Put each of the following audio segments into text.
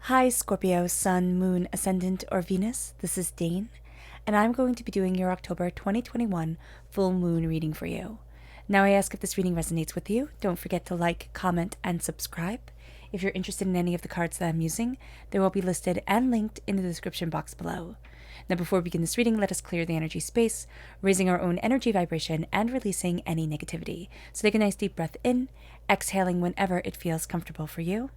Hi, Scorpio, Sun, Moon, Ascendant, or Venus. This is Dane, and I'm going to be doing your October 2021 full moon reading for you. Now, I ask if this reading resonates with you. Don't forget to like, comment, and subscribe. If you're interested in any of the cards that I'm using, they will be listed and linked in the description box below. Now, before we begin this reading, let us clear the energy space, raising our own energy vibration and releasing any negativity. So take a nice deep breath in, exhaling whenever it feels comfortable for you.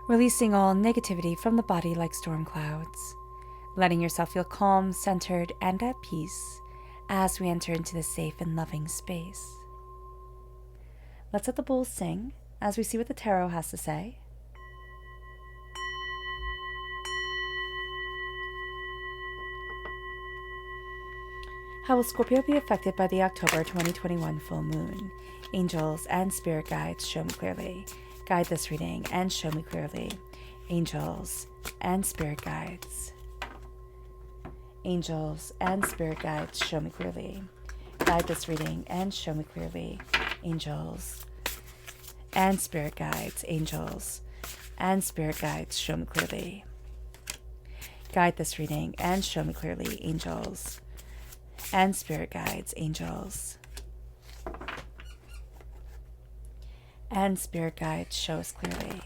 Releasing all negativity from the body like storm clouds, letting yourself feel calm, centered, and at peace as we enter into this safe and loving space. Let's let the bulls sing as we see what the tarot has to say. How will Scorpio be affected by the October 2021 full moon? Angels and spirit guides, show me clearly. Guide this reading and show me clearly. Angels and spirit guides. Angels and spirit guides, show me clearly. Guide this reading and show me clearly. Angels and spirit guides. Angels and spirit guides, show me clearly. Guide this reading and show me clearly. Angels and spirit guides. Angels and spirit guides, show us clearly.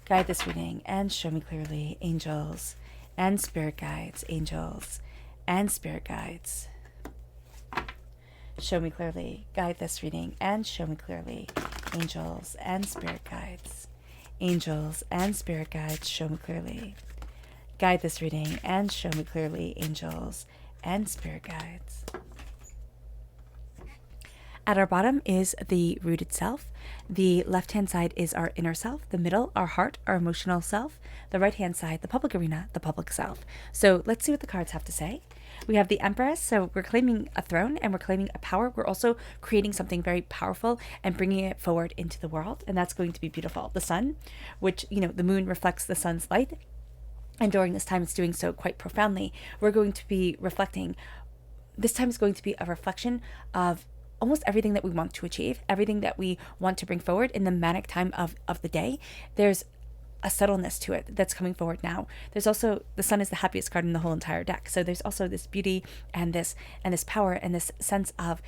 Guide this reading and show me clearly. Angels and spirit guides. Angels and spirit guides, show me clearly. Guide this reading and show me clearly. Angels and spirit guides. Angels and spirit guides, show me clearly. Guide this reading and show me clearly. Angels and spirit guides. At our bottom is the rooted self. The left-hand side is our inner self. The middle, our heart, our emotional self. The right-hand side, the public arena, the public self. So let's see what the cards have to say. We have the Empress, so we're claiming a throne and we're claiming a power. We're also creating something very powerful and bringing it forward into the world, and that's going to be beautiful. The sun, which, the moon reflects the sun's light, and during this time it's doing so quite profoundly. We're going to be reflecting. This time is going to be a reflection of almost everything that we want to achieve, everything that we want to bring forward in the manic time of the day. There's a subtleness to it that's coming forward now. There's also, the sun is the happiest card in the whole entire deck. So there's also this beauty and this power and this sense of,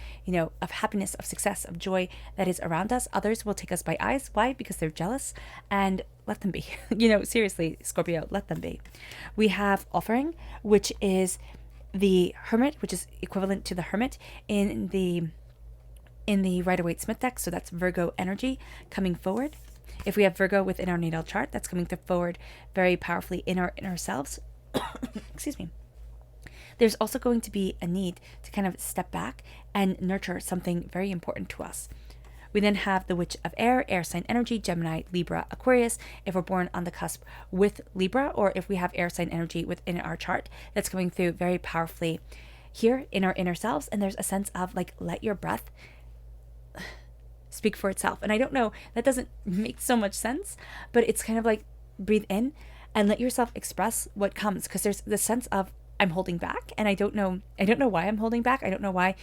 of happiness, of success, of joy that is around us. Others will take us by eyes. Why? Because they're jealous, and let them be. Seriously, Scorpio, let them be. We have Offering, which is the Hermit, which is equivalent to the Hermit in the Rider-Waite-Smith deck. So that's Virgo energy coming forward. If we have Virgo within our natal chart, that's coming forward very powerfully in our inner selves. Excuse me. There's also going to be a need to kind of step back and nurture something very important to us. We then have the Witch of air sign energy, Gemini, Libra, Aquarius. If we're born on the cusp with Libra, or if we have air sign energy within our chart, that's coming through very powerfully here in our inner selves. And there's a sense of let your breath speak for itself. And I don't know, that doesn't make so much sense, but it's kind of breathe in and let yourself express what comes, because there's the sense of I'm holding back, and I don't know why I'm holding back. I don't know why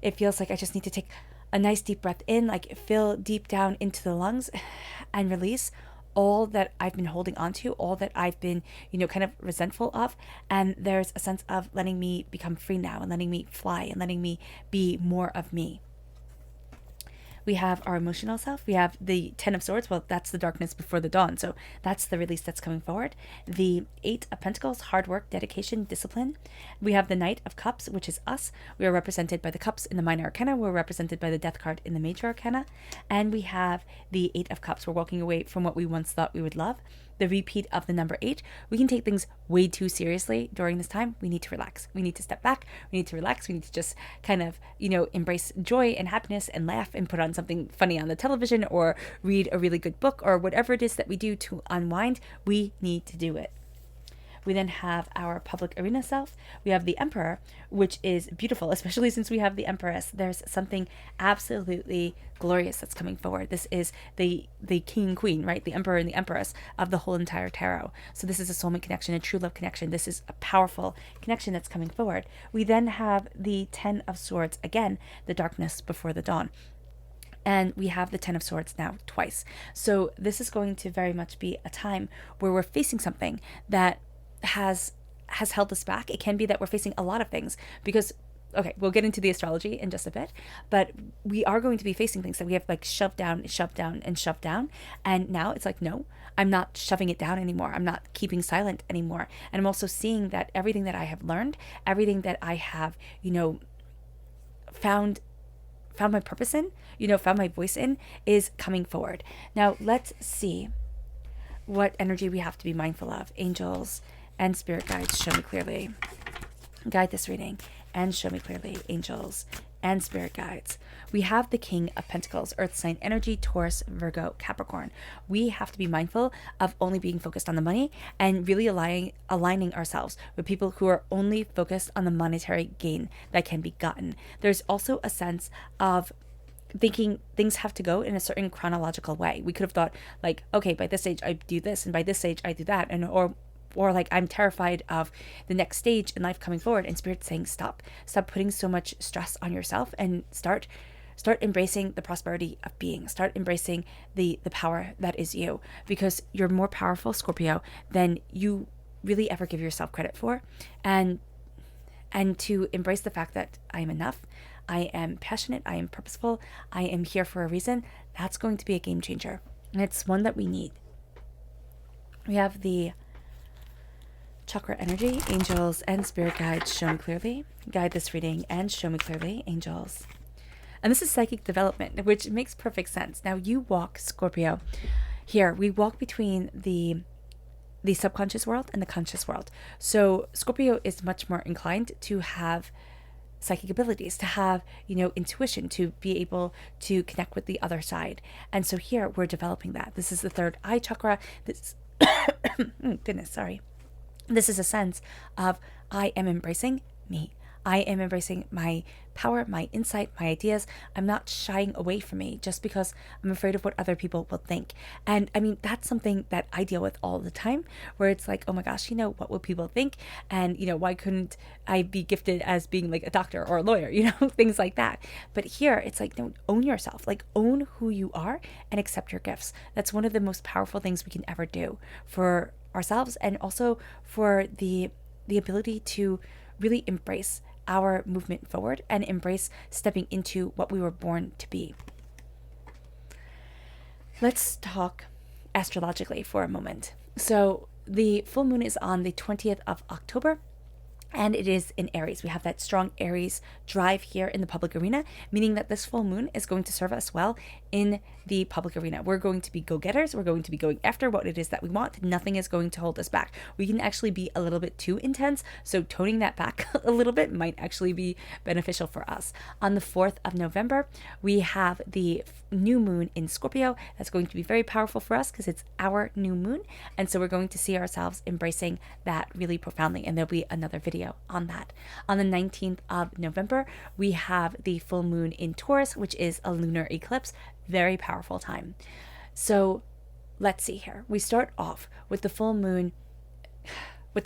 it feels like I just need to take a nice deep breath in, fill deep down into the lungs and release all that I've been holding on to, all that I've been, kind of resentful of. And there's a sense of letting me become free now, and letting me fly, and letting me be more of me. We have our emotional self. We have the Ten of Swords. Well, that's the darkness before the dawn. So that's the release that's coming forward. The Eight of Pentacles, hard work, dedication, discipline. We have the Knight of Cups, which is us. We are represented by the Cups in the Minor Arcana. We're represented by the Death card in the Major Arcana. And we have the Eight of Cups. We're walking away from what we once thought we would love. the repeat of the number 8, we can take things way too seriously during this time. We need to relax. We need to step back. We need to relax. We need to just kind of, embrace joy and happiness and laugh and put on something funny on the television or read a really good book or whatever it is that we do to unwind. We need to do it. We then have our public arena self. We have the Emperor, which is beautiful, especially since we have the Empress. There's something absolutely glorious that's coming forward. This is the king and queen, right? The Emperor and the Empress of the whole entire tarot. So this is a soulmate connection, a true love connection. This is a powerful connection that's coming forward. We then have the 10 of Swords, again, the darkness before the dawn. And we have the 10 of Swords now twice. So this is going to very much be a time where we're facing something that has held us back. It can be that we're facing a lot of things because, okay, we'll get into the astrology in just a bit, but we are going to be facing things that we have like shoved down, and shoved down. And now it's like, no, I'm not shoving it down anymore. I'm not keeping silent anymore. And I'm also seeing that everything that I have learned, everything that I have, found my purpose in, found my voice in, is coming forward. Now let's see what energy we have to be mindful of. Angels and spirit guides, show me clearly. Guide this reading and show me clearly, angels and spirit guides. We have the King of Pentacles, Earth sign energy, Taurus, Virgo, Capricorn. We have to be mindful of only being focused on the money and really aligning ourselves with people who are only focused on the monetary gain that can be gotten. There's also a sense of thinking things have to go in a certain chronological way. We could have thought like, okay, by this age I do this, and by this age I do that, and or like I'm terrified of the next stage in life coming forward, and Spirit's saying stop putting so much stress on yourself and start embracing the prosperity of being. Start embracing the power that is you, because you're more powerful, Scorpio, than you really ever give yourself credit for. And to embrace the fact that I am enough, I am passionate, I am purposeful, I am here for a reason. That's going to be a game changer, and it's one that we need. We have the Chakra energy, angels and spirit guides, show me clearly. Guide this reading and show me clearly, angels. And this is psychic development, which makes perfect sense. Now you walk, Scorpio. Here we walk between the subconscious world and the conscious world. So Scorpio is much more inclined to have psychic abilities, to have, intuition, to be able to connect with the other side. And so here we're developing that. This is the third eye chakra. This goodness, sorry. This is a sense of I am embracing me. I am embracing my power, my insight, my ideas. I'm not shying away from me just because I'm afraid of what other people will think. And I mean, that's something that I deal with all the time, where it's like, oh my gosh, what will people think? And, why couldn't I be gifted as being like a doctor or a lawyer, things like that. But here it's like, no, own yourself, like own who you are and accept your gifts. That's one of the most powerful things we can ever do for ourselves, and also for the ability to really embrace our movement forward and embrace stepping into what we were born to be. Let's talk astrologically for a moment. So the full moon is on the 20th of October, and it is in Aries. We have that strong Aries drive here in the public arena, meaning that this full moon is going to serve us well in the public arena. We're going to be go-getters. We're going to be going after what it is that we want. Nothing is going to hold us back. We can actually be a little bit too intense, so toning that back a little bit might actually be beneficial for us. On the 4th of November, we have the new moon in Scorpio. That's going to be very powerful for us because it's our new moon, and so we're going to see ourselves embracing that really profoundly, and there'll be another video on that. On the 19th of November, we have the full moon in Taurus, which is a lunar eclipse. Very powerful time. So let's see here. We start off with the full moon. We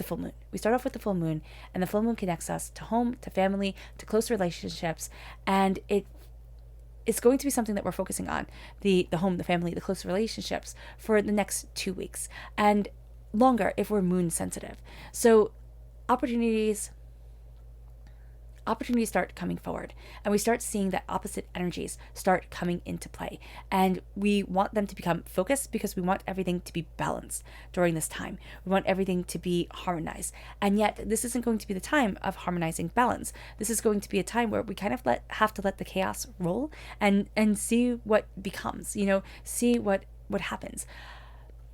start off with the full moon, and the full moon connects us to home, to family, to close relationships, and it's going to be something that we're focusing on, the home, the family, the close relationships for the next 2 weeks, and longer if we're moon sensitive. So opportunities start coming forward, and we start seeing that opposite energies start coming into play, and we want them to become focused because we want everything to be balanced during this time. We want everything to be harmonized, and yet this isn't going to be the time of harmonizing balance. This is going to be a time where we kind of have to let the chaos roll and see what becomes, see what happens.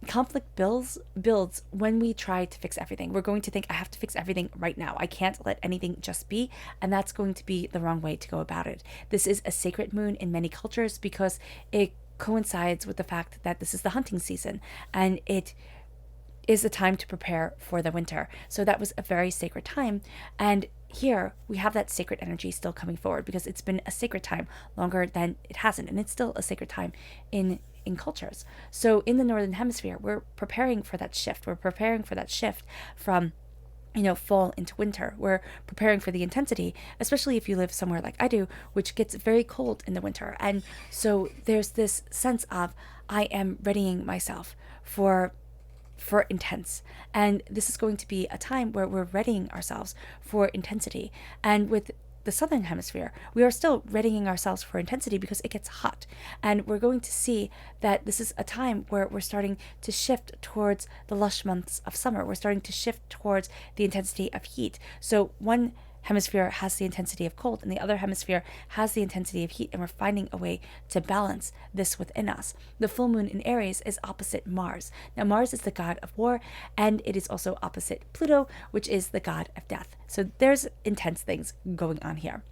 conflict builds when we try to fix everything. We're going to think, I have to fix everything right now. I can't let anything just be. And that's going to be the wrong way to go about it. This is a sacred moon in many cultures because it coincides with the fact that this is the hunting season, and it is the time to prepare for the winter. So that was a very sacred time. And here we have that sacred energy still coming forward because it's been a sacred time longer than it hasn't. And it's still a sacred time in cultures. So in the Northern Hemisphere, we're preparing for that shift. We're preparing for that shift from fall into winter. We're preparing for the intensity, especially if you live somewhere like I do, which gets very cold in the winter. And so there's this sense of, I am readying myself for intense. And this is going to be a time where we're readying ourselves for intensity. And with the Southern Hemisphere, we are still readying ourselves for intensity because it gets hot. And we're going to see that this is a time where we're starting to shift towards the lush months of summer. We're starting to shift towards the intensity of heat. So one hemisphere has the intensity of cold and the other hemisphere has the intensity of heat, and we're finding a way to balance this within us. The full moon in Aries is opposite Mars. Now Mars is the god of war, and it is also opposite Pluto, which is the god of death. So there's intense things going on here.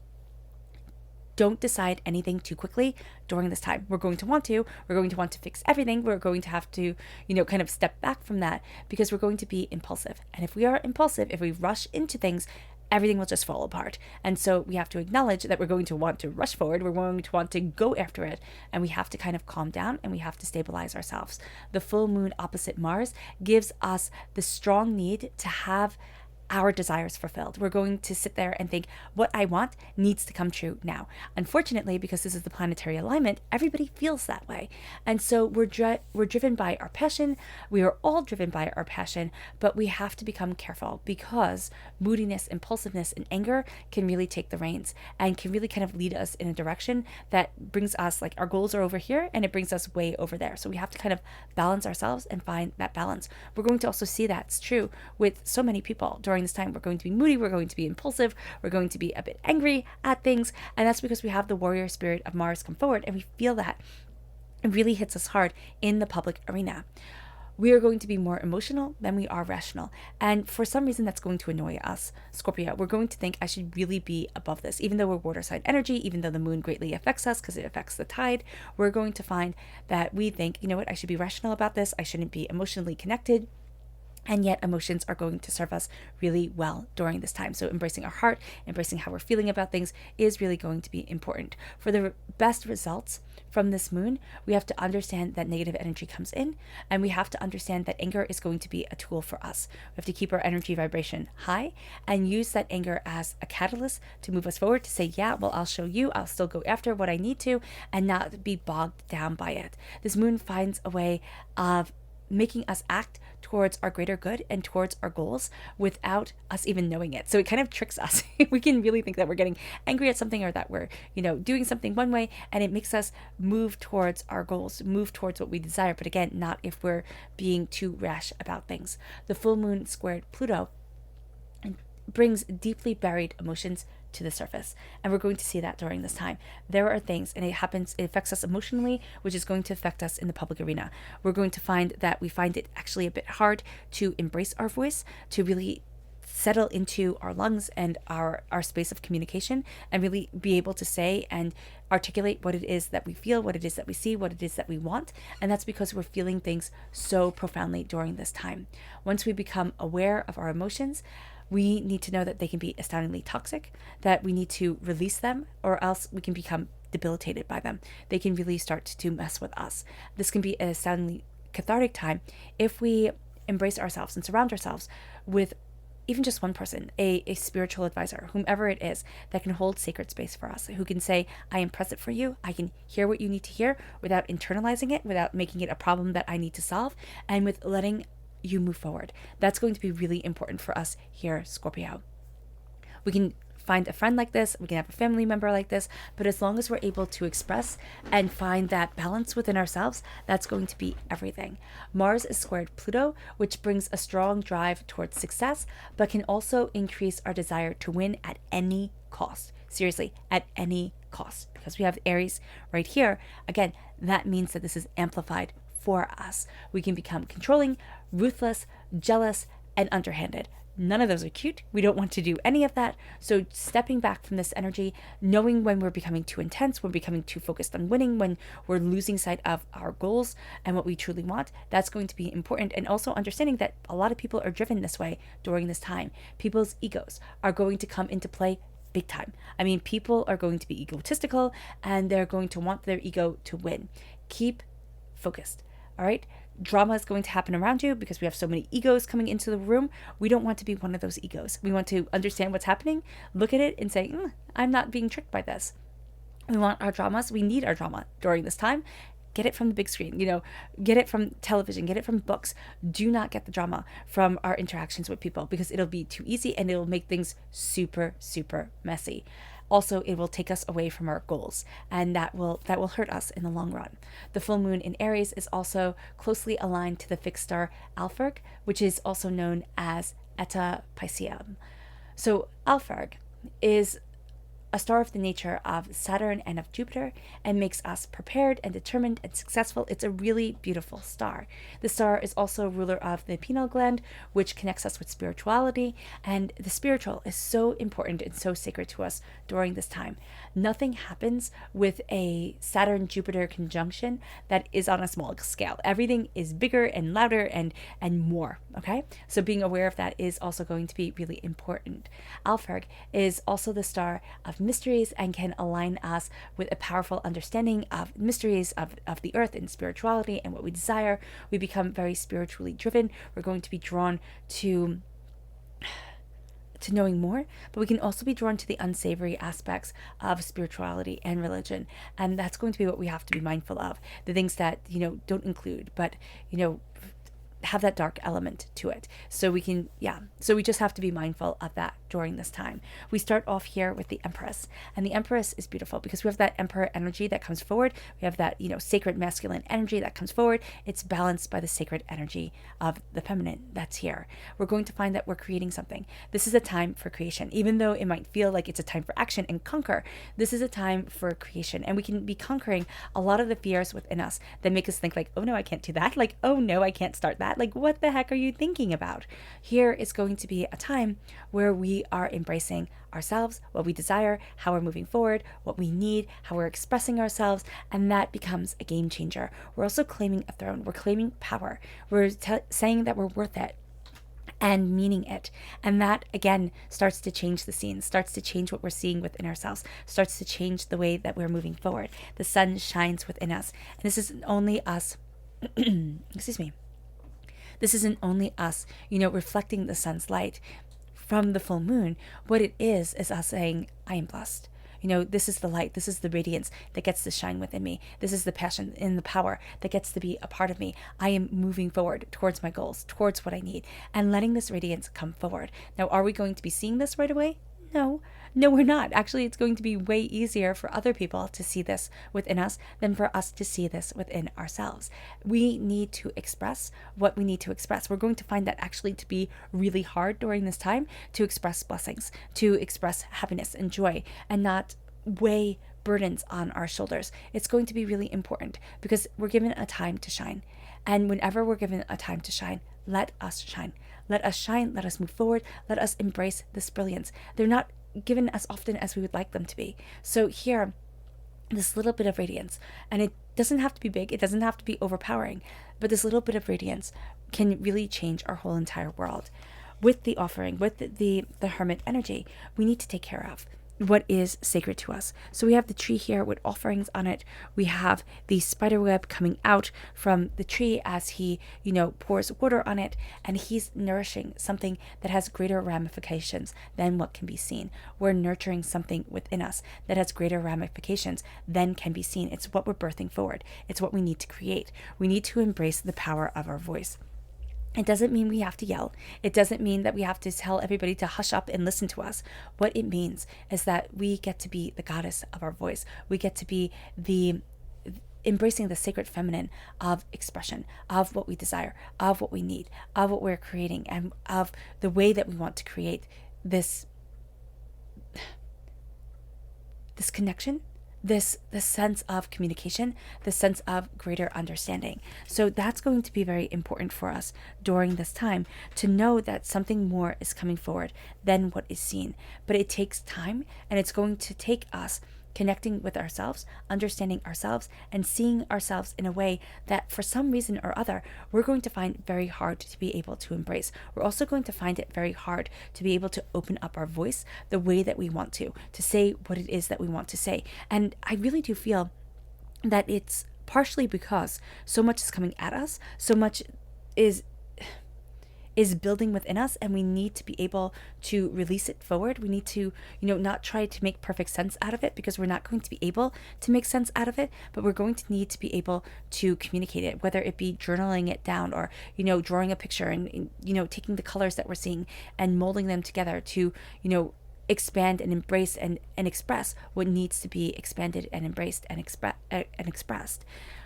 Don't decide anything too quickly during this time. We're going to want to fix everything. We're going to have to, kind of step back from that because we're going to be impulsive. And if we are impulsive, if we rush into things, everything will just fall apart. And so we have to acknowledge that we're going to want to rush forward. We're going to want to go after it. And we have to kind of calm down and we have to stabilize ourselves. The full moon opposite Mars gives us the strong need to have our desires fulfilled. We're going to sit there and think, what I want needs to come true now. Unfortunately, because this is the planetary alignment, everybody feels that way. And so we're driven by our passion. We are all driven by our passion, but we have to become careful because moodiness, impulsiveness, and anger can really take the reins and can really kind of lead us in a direction that brings us, like, our goals are over here and it brings us way over there. So we have to kind of balance ourselves and find that balance. We're going to also see that's true with so many people during this time. We're going to be moody, we're going to be impulsive, we're going to be a bit angry at things, and that's because we have the warrior spirit of Mars come forward, and we feel that it really hits us hard in the public arena. We are going to be more emotional than we are rational, and for some reason that's going to annoy us, Scorpio. We're going to think, I should really be above this, even though we're water sign energy, even though the moon greatly affects us because it affects the tide. We're going to find that we think, I should be rational about this, I shouldn't be emotionally connected. And yet emotions are going to serve us really well during this time. So embracing our heart, embracing how we're feeling about things is really going to be important. For the best results from this moon, we have to understand that negative energy comes in, and we have to understand that anger is going to be a tool for us. We have to keep our energy vibration high and use that anger as a catalyst to move us forward, to say, yeah, well, I'll show you, I'll still go after what I need to, and not be bogged down by it. This moon finds a way of making us act towards our greater good and towards our goals without us even knowing it. So it kind of tricks us. We can really think that we're getting angry at something or that we're, doing something one way, and it makes us move towards our goals, move towards what we desire. But again, not if we're being too rash about things. The full moon squared Pluto brings deeply buried emotions to the surface, and we're going to see that during this time. There are things, and it affects us emotionally, which is going to affect us in the public arena. We're going to find that we find it actually a bit hard to embrace our voice, to really settle into our lungs and our space of communication, and really be able to say and articulate what it is that we feel, what it is that we see, what it is that we want. And that's because we're feeling things so profoundly during this time. Once we become aware of our emotions, we need to know that they can be astoundingly toxic, that we need to release them, or else we can become debilitated by them. They can really start to mess with us. This can be an astoundingly cathartic time if we embrace ourselves and surround ourselves with even just one person, a spiritual advisor, whomever it is, that can hold sacred space for us, who can say, I am present for you, I can hear what you need to hear without internalizing it, without making it a problem that I need to solve, and with letting you move forward. That's going to be really important for us here, Scorpio. We can find a friend like this, we can have a family member like this, but as long as we're able to express and find that balance within ourselves, that's going to be everything. Mars is squared Pluto, which brings a strong drive towards success, but can also increase our desire to win at any cost. Seriously, at any cost. Because we have Aries right here, again, that means that this is amplified for us. We can become controlling, ruthless, jealous, and underhanded. None of those are cute. We don't want to do any of that. So stepping back from this energy, knowing when we're becoming too intense, when we're becoming too focused on winning, when we're losing sight of our goals and what we truly want, that's going to be important. And also understanding that a lot of people are driven this way during this time. People's egos are going to come into play big time. I mean, people are going to be egotistical and they're going to want their ego to win. Keep focused. All right. Drama is going to happen around you because we have so many egos coming into the room. We don't want to be one of those egos. We want to understand what's happening, look at it and say, I'm not being tricked by this. We want our dramas. We need our drama during this time. Get it from the big screen, get it from television, get it from books. Do not get the drama from our interactions with people because it'll be too easy and it'll make things super, super messy. Also, it will take us away from our goals, and that will hurt us in the long run. The full moon in Aries is also closely aligned to the fixed star Alpha, which is also known as Eta Pisceum. So Alpha is a star of the nature of Saturn and of Jupiter, and makes us prepared and determined and successful. It's a really beautiful star. The star is also ruler of the pineal gland, which connects us with spirituality, and the spiritual is so important and so sacred to us during this time. Nothing happens with a Saturn-Jupiter conjunction that is on a small scale. Everything is bigger and louder and more, okay? So being aware of that is also going to be really important. Alpha is also the star of mysteries and can align us with a powerful understanding of mysteries of the earth and spirituality and what we desire. We become very spiritually driven. We're going to be drawn to knowing more, but we can also be drawn to the unsavory aspects of spirituality and religion. And that's going to be what we have to be mindful of. The things that, don't include, but, have that dark element to it. So we just have to be mindful of that during this time. We start off here with the Empress, and the Empress is beautiful because we have that Emperor energy that comes forward. We have that, sacred masculine energy that comes forward. It's balanced by the sacred energy of the feminine that's here. We're going to find that we're creating something. This is a time for creation. Even though it might feel like it's a time for action and conquer, this is a time for creation, and we can be conquering a lot of the fears within us that make us think like, oh no, I can't do that. Like, oh no, I can't start that. Like, what the heck are you thinking about? Here is going to be a time where we are embracing ourselves, what we desire, how we're moving forward, what we need, how we're expressing ourselves, and that becomes a game changer. We're also claiming a throne. We're claiming power. We're saying that we're worth it and meaning it. And that, again, starts to change the scene, starts to change what we're seeing within ourselves, starts to change the way that we're moving forward. The sun shines within us. And this isn't only us, excuse me. This isn't only us, reflecting the sun's light from the full moon. What it is us saying, I am blessed. This is the light. This is the radiance that gets to shine within me. This is the passion and the power that gets to be a part of me. I am moving forward towards my goals, towards what I need, and letting this radiance come forward. Now, are we going to be seeing this right away? No, we're not. Actually, it's going to be way easier for other people to see this within us than for us to see this within ourselves. We need to express what we need to express. We're going to find that actually to be really hard during this time to express blessings, to express happiness and joy, and not weigh burdens on our shoulders. It's going to be really important because we're given a time to shine. And whenever we're given a time to shine, let us shine. Let us shine. Let us move forward. Let us embrace this brilliance. They're not given as often as we would like them to be. So here, this little bit of radiance, and it doesn't have to be big. It doesn't have to be overpowering, but this little bit of radiance can really change our whole entire world. With the offering, with the hermit energy, we need to take care of what is sacred to us. So we have the tree here with offerings on it. We have the spider web coming out from the tree as he, pours water on it, and he's nourishing something that has greater ramifications than what can be seen. We're nurturing something within us that has greater ramifications than can be seen. It's what we're birthing forward. It's what we need to create. We need to embrace the power of our voice. It doesn't mean we have to yell. It doesn't mean that we have to tell everybody to hush up and listen to us. What it means is that we get to be the goddess of our voice. We get to be embracing the sacred feminine of expression, of what we desire, of what we need, of what we're creating, and of the way that we want to create this connection this sense of communication, this sense of greater understanding. So that's going to be very important for us during this time, to know that something more is coming forward than what is seen. But it takes time, and it's going to take us connecting with ourselves, understanding ourselves, and seeing ourselves in a way that for some reason or other, we're going to find very hard to be able to embrace. We're also going to find it very hard to be able to open up our voice the way that we want to say what it is that we want to say. And I really do feel that it's partially because so much is coming at us, so much is building within us, and we need to be able to release it forward. We need to, not try to make perfect sense out of it, because we're not going to be able to make sense out of it, but we're going to need to be able to communicate it, whether it be journaling it down or, drawing a picture and, taking the colors that we're seeing and molding them together to, expand and embrace and express what needs to be expanded and embraced and expressed.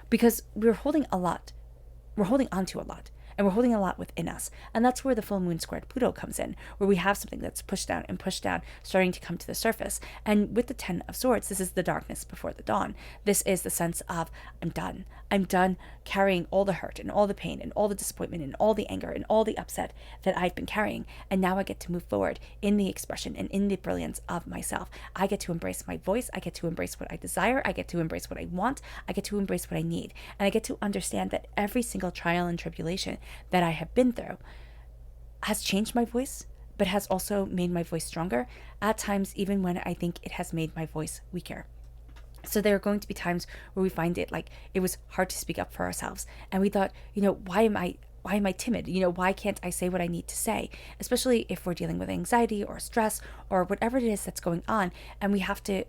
Because we're holding on to a lot. And we're holding a lot within us. And that's where the full moon squared Pluto comes in, where we have something that's pushed down, starting to come to the surface. And with the 10 of Swords, this is the darkness before the dawn. This is the sense of, I'm done. I'm done carrying all the hurt and all the pain and all the disappointment and all the anger and all the upset that I've been carrying. And now I get to move forward in the expression and in the brilliance of myself. I get to embrace my voice. I get to embrace what I desire. I get to embrace what I want. I get to embrace what I need. And I get to understand that every single trial and tribulation that I have been through has changed my voice, but has also made my voice stronger, at times even when I think it has made my voice weaker. So there are going to be times where we find it like it was hard to speak up for ourselves, and we thought, why am I timid? Why can't I say what I need to say? Especially if we're dealing with anxiety or stress or whatever it is that's going on, and we have to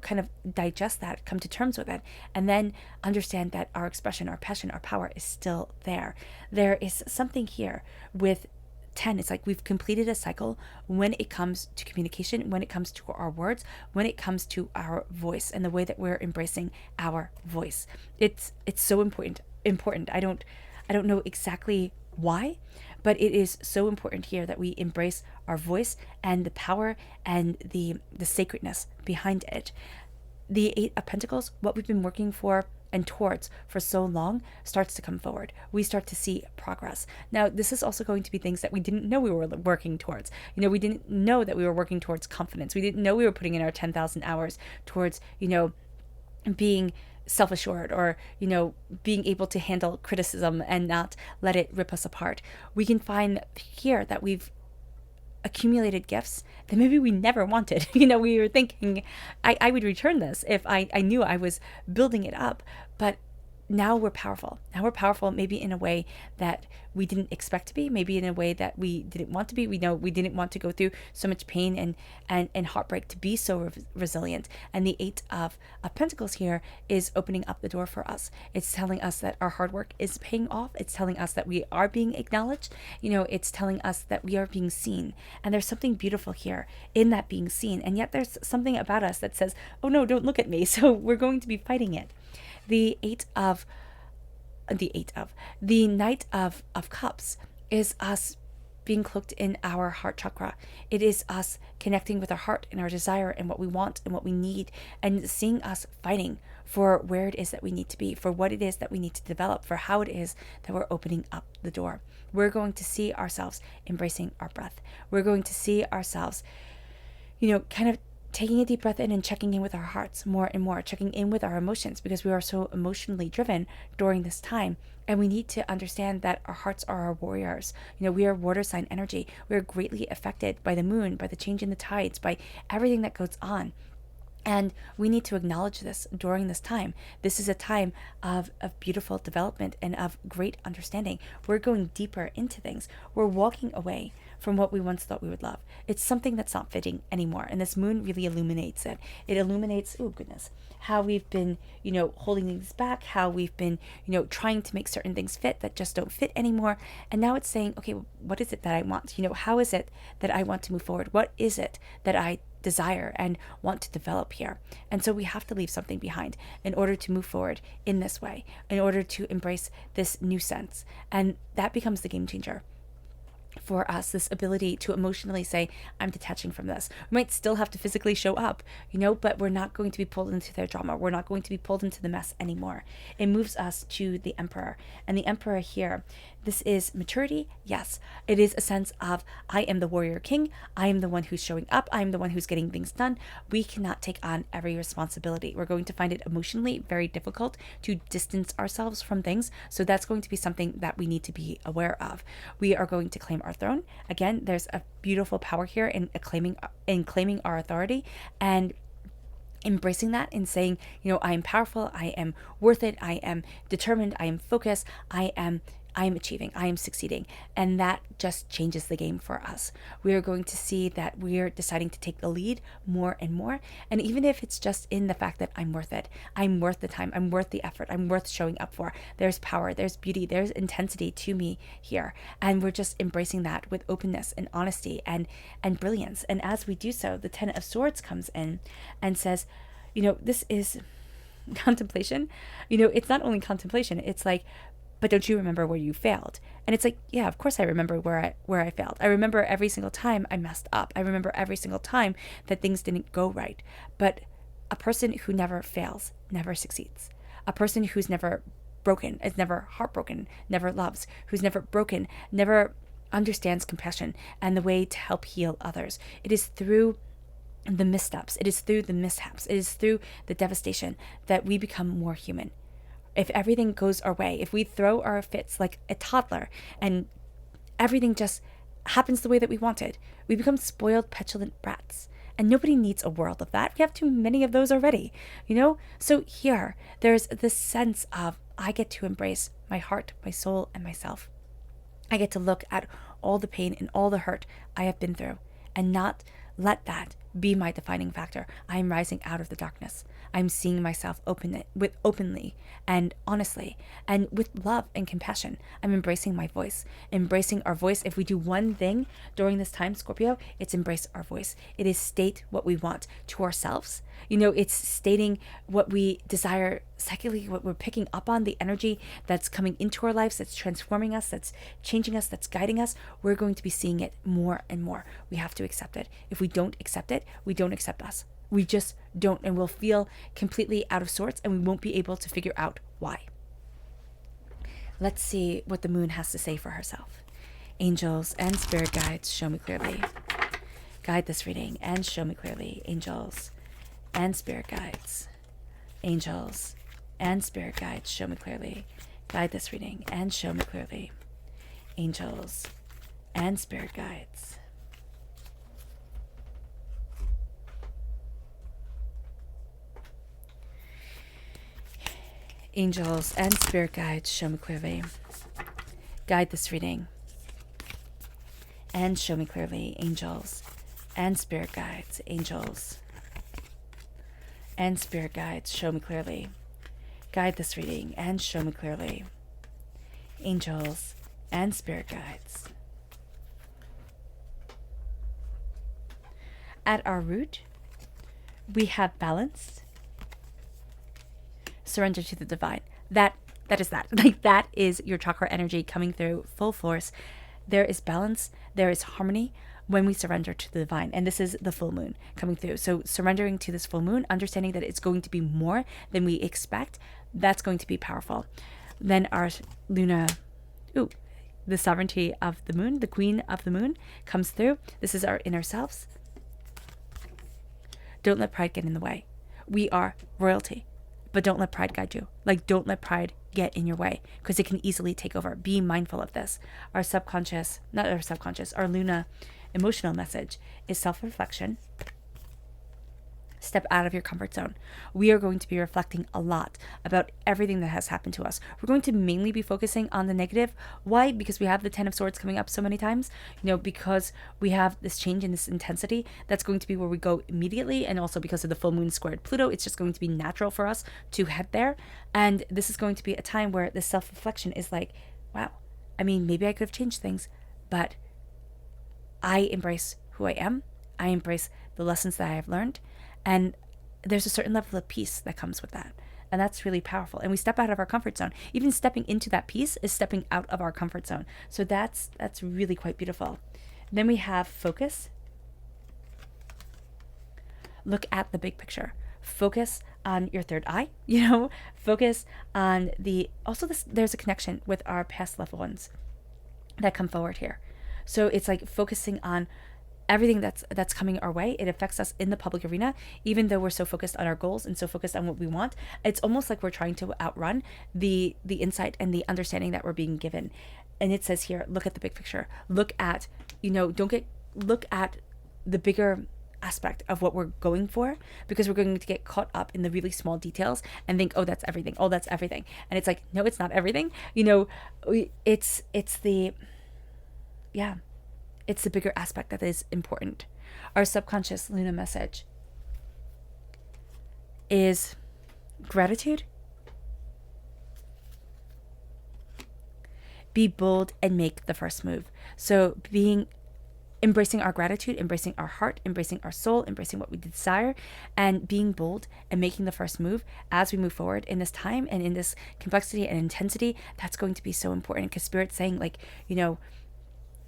kind of digest that, come to terms with it, and then understand that our expression, our passion, our power is still there. There is something here with 10. It's like we've completed a cycle when it comes to communication, when it comes to our words, when it comes to our voice and the way that we're embracing our voice. It's so important. I don't know exactly why, but it is so important here that we embrace our voice and the power and the sacredness behind it. The 8 of Pentacles, what we've been working for and towards for so long, starts to come forward. We start to see progress. Now, this is also going to be things that we didn't know we were working towards. We didn't know that we were working towards confidence. We didn't know we were putting in our 10,000 hours towards, being self-assured or, being able to handle criticism and not let it rip us apart. We can find here that we've accumulated gifts that maybe we never wanted. We were thinking, I would return this if I knew I was building it up. But now we're powerful. Now we're powerful, maybe in a way that we didn't expect to be, maybe in a way that we didn't want to be. We know we didn't want to go through so much pain and heartbreak to be so resilient. And the 8 of Pentacles here is opening up the door for us. It's telling us that our hard work is paying off. It's telling us that we are being acknowledged. It's telling us that we are being seen. And there's something beautiful here in that being seen. And yet there's something about us that says, oh no, don't look at me. So we're going to be fighting it. The Knight of Cups is us being cloaked in our heart chakra. It is us connecting with our heart and our desire and what we want and what we need, and seeing us fighting for where it is that we need to be, for what it is that we need to develop, for how it is that we're opening up the door. We're going to see ourselves embracing our breath. We're going to see ourselves, kind of taking a deep breath in and checking in with our hearts more and more, checking in with our emotions, because we are so emotionally driven during this time. And we need to understand that our hearts are our warriors. We are water sign energy. We are greatly affected by the moon, by the change in the tides, by everything that goes on. And we need to acknowledge this during this time. This is a time of beautiful development and of great understanding. We're going deeper into things. We're walking away from what we once thought we would love. It's something that's not fitting anymore. And this moon really illuminates it. It illuminates, oh goodness, how we've been, holding things back, how we've been, trying to make certain things fit that just don't fit anymore. And now it's saying, okay, what is it that I want? How is it that I want to move forward? What is it that I desire and want to develop here? And so we have to leave something behind in order to move forward in this way, in order to embrace this new sense. And that becomes the game changer. for us, this ability to emotionally say, I'm detaching from this. We might still have to physically show up, but we're not going to be pulled into their drama. We're not going to be pulled into the mess anymore. It moves us to the Emperor. And the Emperor here, this is maturity. Yes, it is a sense of, I am the warrior king. I am the one who's showing up. I am the one who's getting things done. We cannot take on every responsibility. We're going to find it emotionally very difficult to distance ourselves from things. So that's going to be something that we need to be aware of. We are going to claim our throne. Again, there's a beautiful power here in claiming our authority and embracing that and saying, I am powerful, I am worth it, I am determined, I am focused, I am achieving, I am succeeding. And that just changes the game for us. We are going to see that we're deciding to take the lead more and more. And even if it's just in the fact that I'm worth it, I'm worth the time, I'm worth the effort, I'm worth showing up for. There's power, there's beauty, there's intensity to me here. And we're just embracing that with openness and honesty and brilliance. And as we do so, the Ten of Swords comes in and says, this is contemplation. It's not only contemplation, it's like, but don't you remember where you failed? And it's like, yeah, of course I remember where I failed. I remember every single time I messed up. I remember every single time that things didn't go right. But a person who never fails never succeeds. A person who's never broken is never heartbroken, never loves, who's never broken, never understands compassion and the way to help heal others. It is through the missteps, it is through the mishaps, it is through the devastation that we become more human. If everything goes our way, if we throw our fits like a toddler and everything just happens the way that we wanted, we become spoiled, petulant brats. And nobody needs a world of that. We have too many of those already, So here, there's this sense of, I get to embrace my heart, my soul, and myself. I get to look at all the pain and all the hurt I have been through and not let that be my defining factor. I am rising out of the darkness. I'm seeing myself openly and honestly and with love and compassion. I'm embracing my voice, embracing our voice. If we do one thing during this time, Scorpio, it's embrace our voice. It is state what we want to ourselves. It's stating what we desire psychically, what we're picking up on, the energy that's coming into our lives, that's transforming us, that's changing us, that's guiding us. We're going to be seeing it more and more. We have to accept it. If we don't accept it, we don't accept us. We just don't, and we'll feel completely out of sorts and we won't be able to figure out why. Let's see what the moon has to say for herself. Angels and spirit guides, show me clearly. Guide this reading and show me clearly. Angels and spirit guides. Angels and spirit guides, show me clearly. Guide this reading and show me clearly. Angels and spirit guides. Angels and spirit guides, show me clearly. Guide this reading and show me clearly. Angels and spirit guides. Angels and spirit guides, show me clearly. Guide this reading and show me clearly. Angels and spirit guides. At our root, we have balance, surrender to the divine. That is that. Like, that is your chakra energy coming through full force. There is balance, there is harmony when we surrender to the divine. And this is the full moon coming through. So surrendering to this full moon, understanding that it's going to be more than we expect, that's going to be powerful. Then our Luna, the sovereignty of the moon, the queen of the moon comes through. This is our inner selves. Don't let pride get in the way. We are royalty, but don't let pride guide you. Like, don't let pride get in your way because it can easily take over. Be mindful of this. Our Luna emotional message is self-reflection. Step out of your comfort zone. We are going to be reflecting a lot about everything that has happened to us. We're going to mainly be focusing on the negative. Why? Because we have the Ten of Swords coming up so many times, because we have this change in this intensity. That's going to be where we go immediately. And also because of the full moon squared Pluto, it's just going to be natural for us to head there. And this is going to be a time where the self-reflection is like, wow, maybe I could have changed things, but I embrace who I am. I embrace the lessons that I have learned. And there's a certain level of peace that comes with that. And that's really powerful. And we step out of our comfort zone. Even stepping into that peace is stepping out of our comfort zone. So that's really quite beautiful. Then we have focus. Look at the big picture. Focus on your third eye, focus on there's a connection with our past loved ones that come forward here. So it's like focusing on everything that's coming our way. It affects us in the public arena, even though we're so focused on our goals and so focused on what we want. It's almost like we're trying to outrun the insight and the understanding that we're being given. And it says here, look at the big picture. Look at, look at the bigger aspect of what we're going for, because we're going to get caught up in the really small details and think, oh, that's everything. Oh, that's everything. And it's like, no, it's not everything. It's the bigger aspect that is important. Our subconscious Luna message is gratitude. Be bold and make the first move. So embracing our gratitude, embracing our heart, embracing our soul, embracing what we desire, and being bold and making the first move as we move forward in this time and in this complexity and intensity. That's going to be so important, because Spirit's saying, like,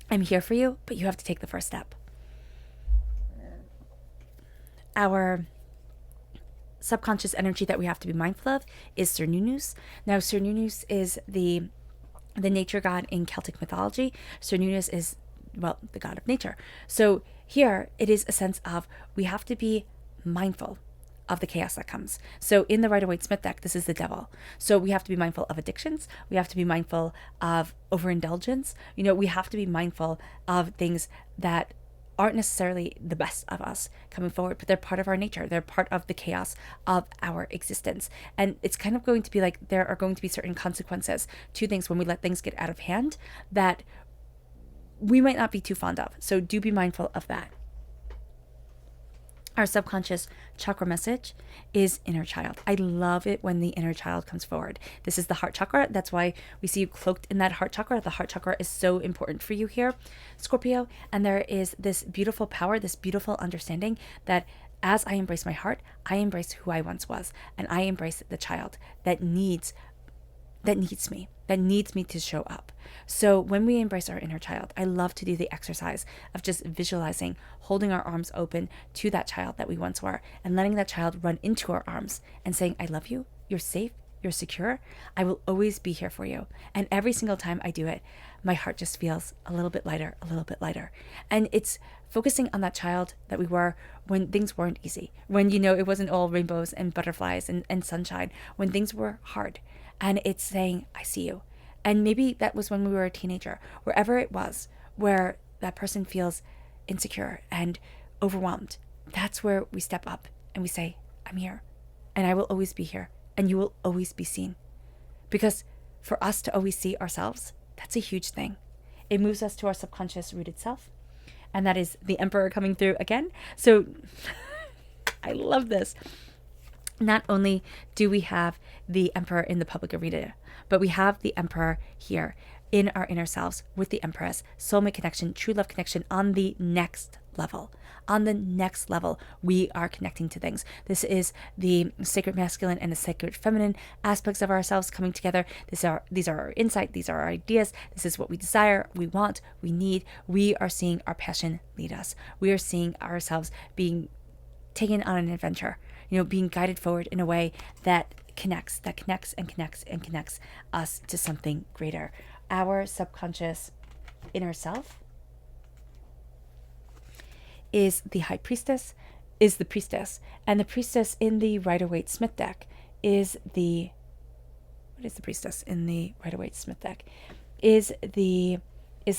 I'm here for you, but you have to take the first step. Our subconscious energy that we have to be mindful of is Cernunnos. Now, Cernunnos is the nature god in Celtic mythology. Cernunnos is, the god of nature. So here it is a sense of we have to be mindful of the chaos that comes. So in the Rider-Waite-Smith deck, this is the devil. So we have to be mindful of addictions. We have to be mindful of overindulgence. We have to be mindful of things that aren't necessarily the best of us coming forward, but they're part of our nature. They're part of the chaos of our existence. And it's kind of going to be like there are going to be certain consequences to things when we let things get out of hand that we might not be too fond of. So do be mindful of that. Our subconscious chakra message is inner child. I love it when the inner child comes forward. This is the heart chakra. That's why we see you cloaked in that heart chakra. The heart chakra is so important for you here, Scorpio. And there is this beautiful power, this beautiful understanding that as I embrace my heart, I embrace who I once was. And I embrace the child that needs me to show up. So when we embrace our inner child, I love to do the exercise of just visualizing, holding our arms open to that child that we once were, and letting that child run into our arms and saying, I love you, you're safe, you're secure, I will always be here for you. And every single time I do it, my heart just feels a little bit lighter, a little bit lighter. And it's focusing on that child that we were when things weren't easy, when, it wasn't all rainbows and butterflies and sunshine, when things were hard. And it's saying, I see you. And maybe that was when we were a teenager, wherever it was, where that person feels insecure and overwhelmed. That's where we step up and we say, I'm here, and I will always be here, and you will always be seen. Because for us to always see ourselves, that's a huge thing. It moves us to our subconscious rooted self. And that is the Emperor coming through again. So I love this. Not only do we have the Emperor in the public arena, but we have the Emperor here in our inner selves with the Empress, soulmate connection, true love connection on the next level. On the next level, we are connecting to things. This is the sacred masculine and the sacred feminine aspects of ourselves coming together. These are our insight. These are our ideas. This is what we desire, we want, we need. We are seeing our passion lead us. We are seeing ourselves being taken on an adventure, being guided forward in a way that connects us to something greater. Our subconscious inner self is the high priestess, is the priestess, and the priestess in the Rider-Waite-Smith deck is the, what is the priestess in the Rider-Waite-Smith deck? Is the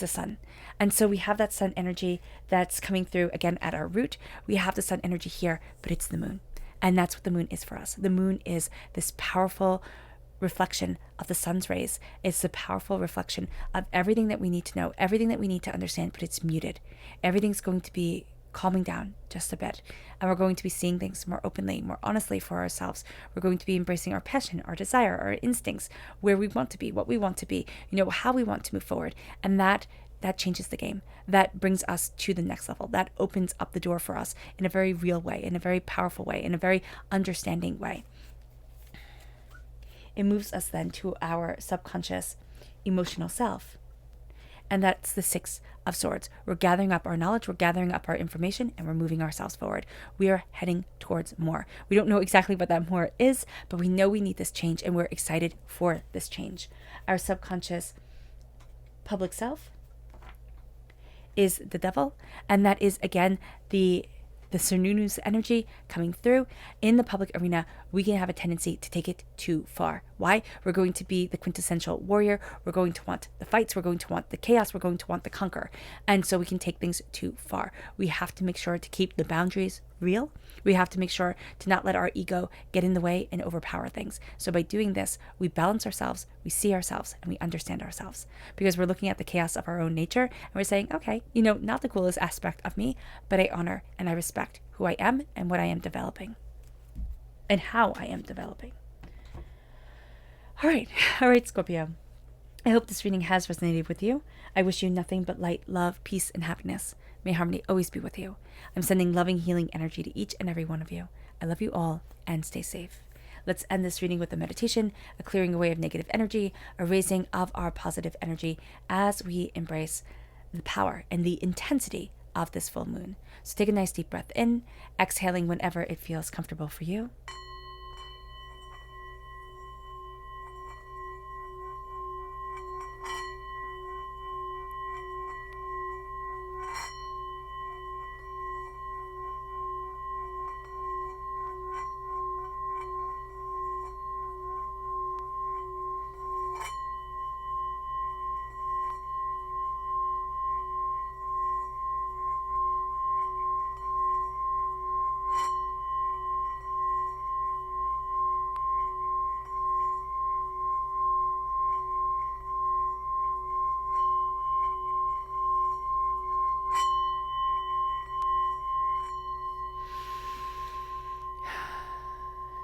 sun. And so we have that sun energy that's coming through again at our root. We have the sun energy here, but it's the moon. And that's what the moon is for us. The moon is this powerful reflection of the sun's rays. It's the powerful reflection of everything that we need to know, everything that we need to understand, but it's muted. Everything's going to be calming down just a bit. And we're going to be seeing things more openly, more honestly for ourselves. We're going to be embracing our passion, our desire, our instincts, where we want to be, what we want to be, how we want to move forward. And that changes the game. That brings us to the next level. That opens up the door for us in a very real way, in a very powerful way, in a very understanding way. it moves us then to our subconscious emotional self. And that's the Six of Swords. We're gathering up our knowledge, we're gathering up our information, and we're moving ourselves forward. We are heading towards more. We don't know exactly what that more is, but we know we need this change, and we're excited for this change. Our subconscious public self is the devil, and that is, again, the Sununu's energy coming through. In the public arena, we can have a tendency to take it too far. Why? We're going to be the quintessential warrior. We're going to want the fights. We're going to want the chaos. We're going to want the conquer. And so we can take things too far. We have to make sure to keep the boundaries real. We have to make sure to not let our ego get in the way and overpower things. So by doing this, we balance ourselves, we see ourselves, and we understand ourselves. Because we're looking at the chaos of our own nature, and we're saying, okay, not the coolest aspect of me, but I honor and I respect who I am and what I am developing and how I am developing. All right, Scorpio. I hope this reading has resonated with you. I wish you nothing but light, love, peace, and happiness. May harmony always be with you. I'm sending loving, healing energy to each and every one of you. I love you all, and stay safe. Let's end this reading with a meditation, a clearing away of negative energy, a raising of our positive energy as we embrace the power and the intensity of this full moon. So take a nice deep breath in, exhaling whenever it feels comfortable for you.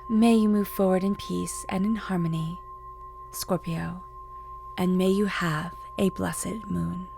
May you move forward in peace and in harmony, Scorpio, and may you have a blessed moon.